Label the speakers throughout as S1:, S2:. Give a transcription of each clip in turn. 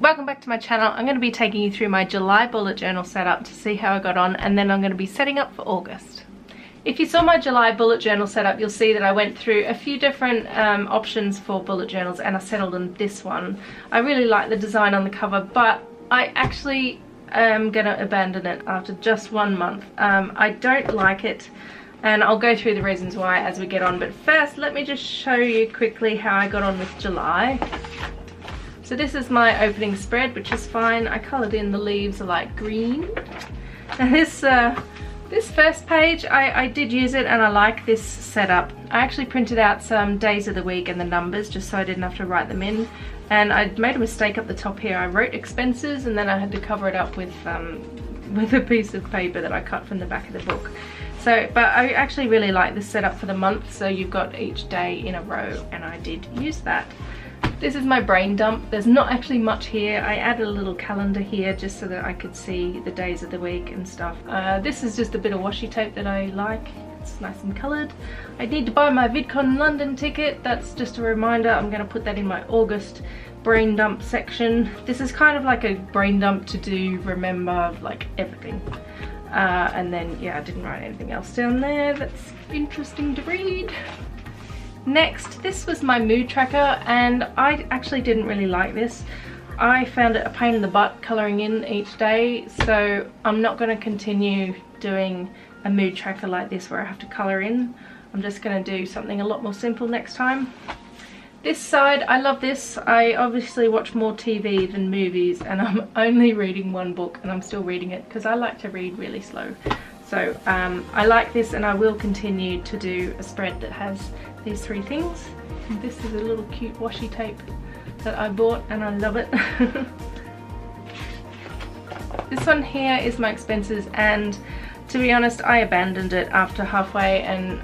S1: Welcome back to my channel. I'm going to be taking you through my July bullet journal setup to see how I got on, and then I'm going to be setting up for August. If you saw my July bullet journal setup, you'll see that I went through a few different options for bullet journals, and I settled on this one. I really like the design on the cover, but I actually am going to abandon it after just 1 month. I don't like it, and I'll go through the reasons why as we get on. But first, let me just show you quickly how I got on with July. So this is my opening spread, which is fine. I coloured in the leaves are like green. And this first page, I did use it and I like this setup. I actually printed out some days of the week and the numbers just so I didn't have to write them in. And I made a mistake up the top here. I wrote expenses and then I had to cover it up with a piece of paper that I cut from the back of the book. So, but I actually really like this setup for the month, so you've got each day in a row, and I did use that. This is my brain dump. There's not actually much here. I added a little calendar here just so that I could see the days of the week and stuff. This is just a bit of washi tape that I like. It's nice and coloured. I need to buy my VidCon London ticket. That's just a reminder. I'm going to put that in my August brain dump section. This is kind of like a brain dump to do, remember, like everything. And then, yeah, I didn't write anything else down there that's interesting to read. Next, this was my mood tracker, and I actually didn't really like this. I found it a pain in the butt colouring in each day, so I'm not going to continue doing a mood tracker like this where I have to colour in. I'm just going to do something a lot more simple next time. This side, I love this. I obviously watch more TV than movies, and I'm only reading one book, and I'm still reading it because I like to read really slow. So I like this, and I will continue to do a spread that has these three things. And this is a little cute washi tape that I bought, and I love it. This one here is my expenses, and to be honest, I abandoned it after halfway, and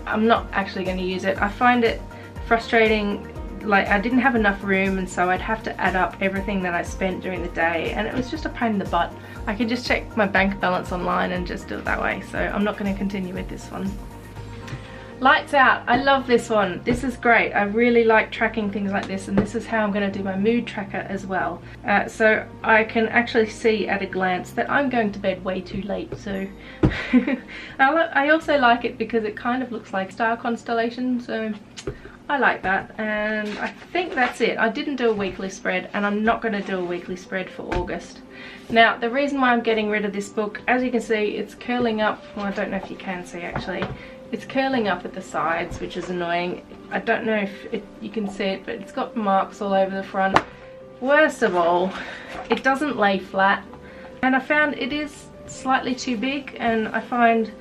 S1: I'm not actually going to use it. I find it frustrating. Like, I didn't have enough room, and so I'd have to add up everything that I spent during the day, and it was just a pain in the butt. I could just check my bank balance online and just do it that way, so I'm not going to continue with this one. Lights out. I love this one. This is great. I really like tracking things like this, and this is how I'm going to do my mood tracker as well. So I can actually see at a glance that I'm going to bed way too late, so I also like it because it kind of looks like star constellation, so I like that. And I think that's it. I didn't do a weekly spread, and I'm not going to do a weekly spread for August. Now, the reason why I'm getting rid of this book, as you can see, it's curling up. Well, I don't know if you can see actually. It's curling up at the sides, which is annoying. I don't know if you can see it, but it's got marks all over the front. Worst of all, it doesn't lay flat, and I found it is slightly too big, and I find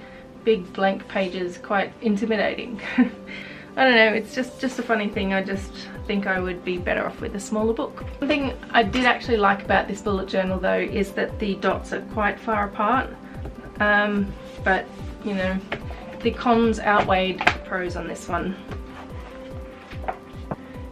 S1: big blank pages quite intimidating. I don't know, it's just a funny thing. I just think I would be better off with a smaller book. One thing I did actually like about this bullet journal though is that the dots are quite far apart, but you know, the cons outweighed the pros on this one.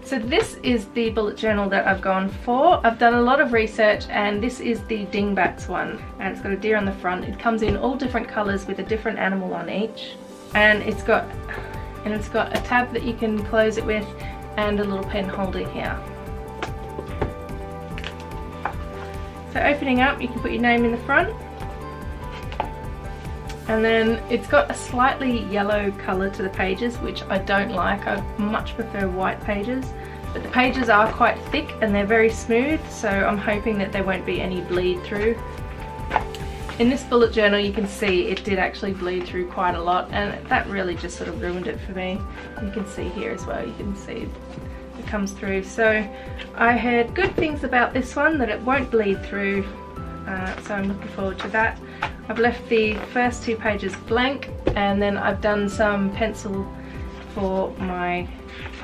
S1: So this is the bullet journal that I've gone for. I've done a lot of research, and this is the Dingbats one, and it's got a deer on the front. It comes in all different colours with a different animal on each, and it's got a tab that you can close it with, and a little pen holder here. So opening up, you can put your name in the front, and then it's got a slightly yellow colour to the pages, which I don't like. I much prefer white pages, but the pages are quite thick and they're very smooth, so I'm hoping that there won't be any bleed through. In this bullet journal, you can see it did actually bleed through quite a lot, and that really just sort of ruined it for me. You can see here as well, you can see it comes through. So I heard good things about this one, that it won't bleed through, so I'm looking forward to that. I've left the first 2 pages blank, and then I've done some pencil for my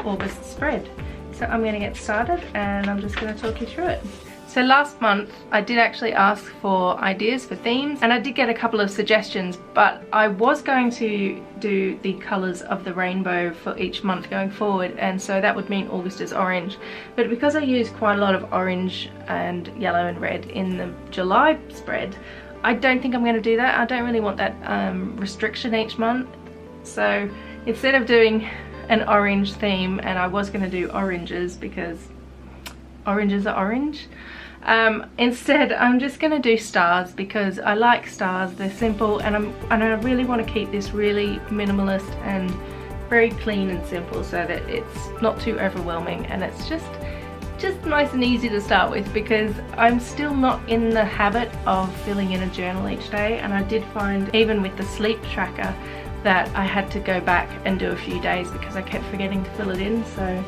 S1: August spread. So I'm going to get started, and I'm just going to talk you through it. So last month I did actually ask for ideas for themes, and I did get a couple of suggestions, but I was going to do the colours of the rainbow for each month going forward, and so that would mean August is orange. But because I used quite a lot of orange and yellow and red in the July spread, I don't think I'm going to do that. I don't really want that restriction each month. So instead of doing an orange theme, and I was going to do oranges because oranges are orange, Instead, I'm just going to do stars because I like stars. They're simple, and I really want to keep this really minimalist and very clean and simple so that it's not too overwhelming, and it's just nice and easy to start with, because I'm still not in the habit of filling in a journal each day. And I did find, even with the sleep tracker, that I had to go back and do a few days because I kept forgetting to fill it in. So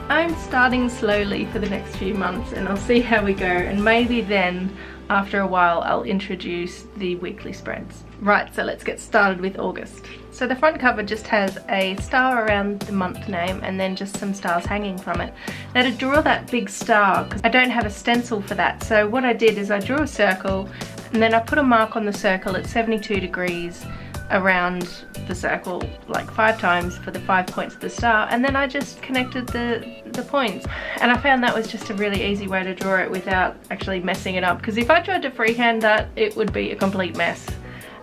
S1: I'm starting slowly for the next few months, and I'll see how we go, and maybe then after a while I'll introduce the weekly spreads. Right, so let's get started with August. So the front cover just has a star around the month name and then just some stars hanging from it. Now, to draw that big star, because I don't have a stencil for that, so what I did is I drew a circle and then I put a mark on the circle at 72 degrees around the circle like 5 times for the 5 points of the star, and then I just connected the points. And I found that was just a really easy way to draw it without actually messing it up, because if I tried to freehand that, it would be a complete mess.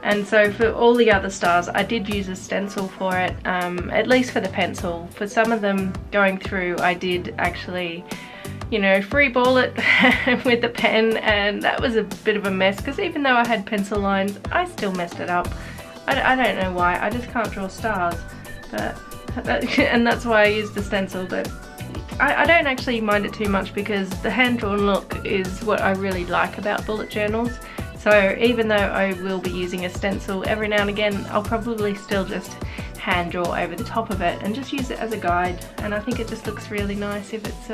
S1: And so for all the other stars, I did use a stencil for it, at least for the pencil. For some of them going through, I did actually, you know, freeball it with the pen, and that was a bit of a mess, because even though I had pencil lines, I still messed it up. I don't know why, I just can't draw stars, and that's why I used the stencil. But I don't actually mind it too much, because the hand-drawn look is what I really like about bullet journals. So even though I will be using a stencil every now and again, I'll probably still just hand draw over the top of it and just use it as a guide. And I think it just looks really nice if it's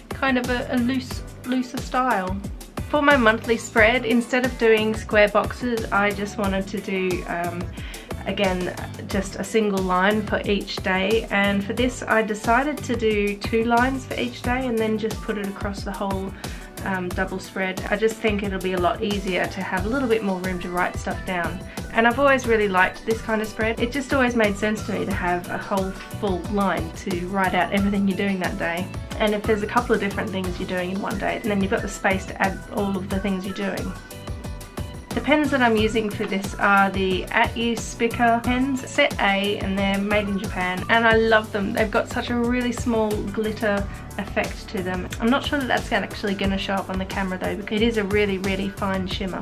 S1: kind of a looser style. For my monthly spread, instead of doing square boxes, I just wanted to do again just a single line for each day, and for this I decided to do 2 lines for each day and then just put it across the whole double spread. I just think it'll be a lot easier to have a little bit more room to write stuff down, and I've always really liked this kind of spread. It just always made sense to me to have a whole full line to write out everything you're doing that day. And if there's a couple of different things you're doing in one day, then you've got the space to add all of the things you're doing. The pens that I'm using for this are the At Ease Spica pens, set A, and they're made in Japan, and I love them. They've got such a really small glitter effect to them. I'm not sure that that's actually going to show up on the camera though, because it is a really, really fine shimmer.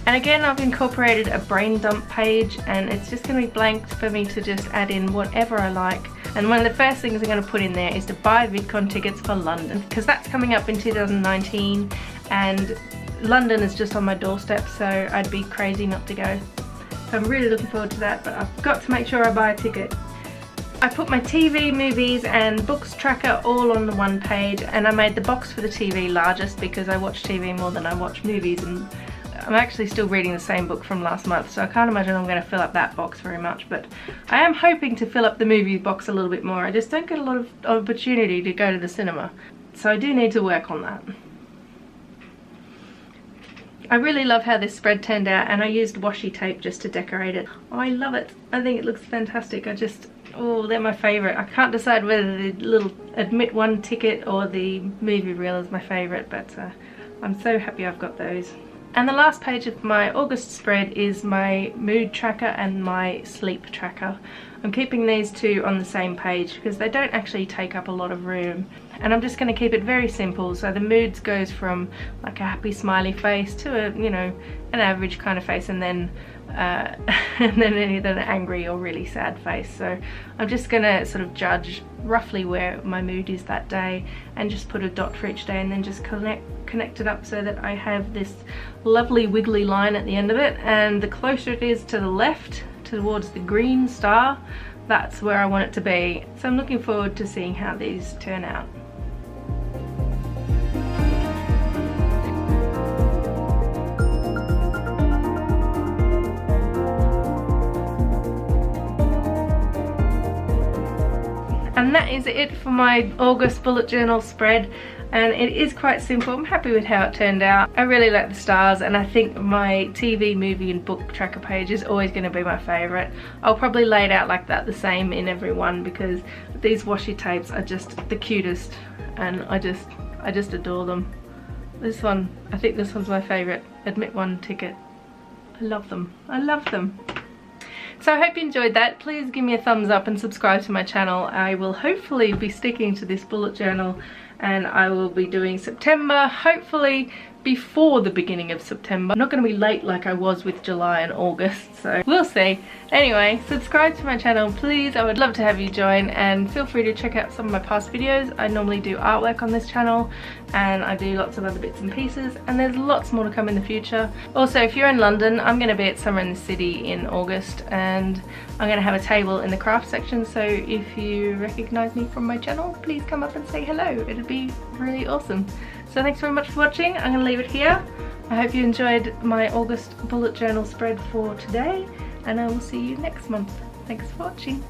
S1: And again, I've incorporated a brain dump page, and it's just going to be blank for me to just add in whatever I like. And one of the first things I'm going to put in there is to buy VidCon tickets for London, because that's coming up in 2019, and London is just on my doorstep, so I'd be crazy not to go. So I'm really looking forward to that, but I've got to make sure I buy a ticket. I put my TV, movies and books tracker all on the one page, and I made the box for the TV largest because I watch TV more than I watch movies, and I'm actually still reading the same book from last month, so I can't imagine I'm going to fill up that box very much, but I am hoping to fill up the movie box a little bit more. I just don't get a lot of opportunity to go to the cinema, so I do need to work on that. I really love how this spread turned out, and I used washi tape just to decorate it. Oh, I love it. I think it looks fantastic. Oh, they're my favourite. I can't decide whether the little admit one ticket or the movie reel is my favourite, but I'm so happy I've got those. And the last page of my August spread is my mood tracker and my sleep tracker. I'm keeping these two on the same page because they don't actually take up a lot of room. And I'm just going to keep it very simple. So the moods goes from like a happy smiley face to a, you know, an average kind of face, and then either an angry or really sad face. So I'm just going to sort of judge roughly where my mood is that day and just put a dot for each day, and then just connect it up so that I have this lovely wiggly line at the end of it. And the closer it is to the left towards the green star, that's where I want it to be. So I'm looking forward to seeing how these turn out. And that is it for my August bullet journal spread, and it is quite simple. I'm happy with how it turned out. I really like the stars, and I think my TV, movie and book tracker page is always going to be my favourite. I'll probably lay it out like that, the same in every one, because these washi tapes are just the cutest, and I just adore them. This one, I think this one's my favourite. Admit one ticket. I love them. I love them. So I hope you enjoyed that. Please give me a thumbs up and subscribe to my channel. I will hopefully be sticking to this bullet journal and I will be doing September, hopefully before the beginning of September. I'm not going to be late like I was with July and August, so we'll see. Anyway, subscribe to my channel please, I would love to have you join, and feel free to check out some of my past videos. I normally do artwork on this channel, and I do lots of other bits and pieces, and there's lots more to come in the future. Also, if you're in London, I'm going to be at Summer in the City in August, and I'm going to have a table in the craft section, so if you recognise me from my channel, please come up and say hello. It'd be really awesome. So thanks very much for watching. I'm going to leave it here. I hope you enjoyed my August bullet journal spread for today, and I will see you next month. Thanks for watching.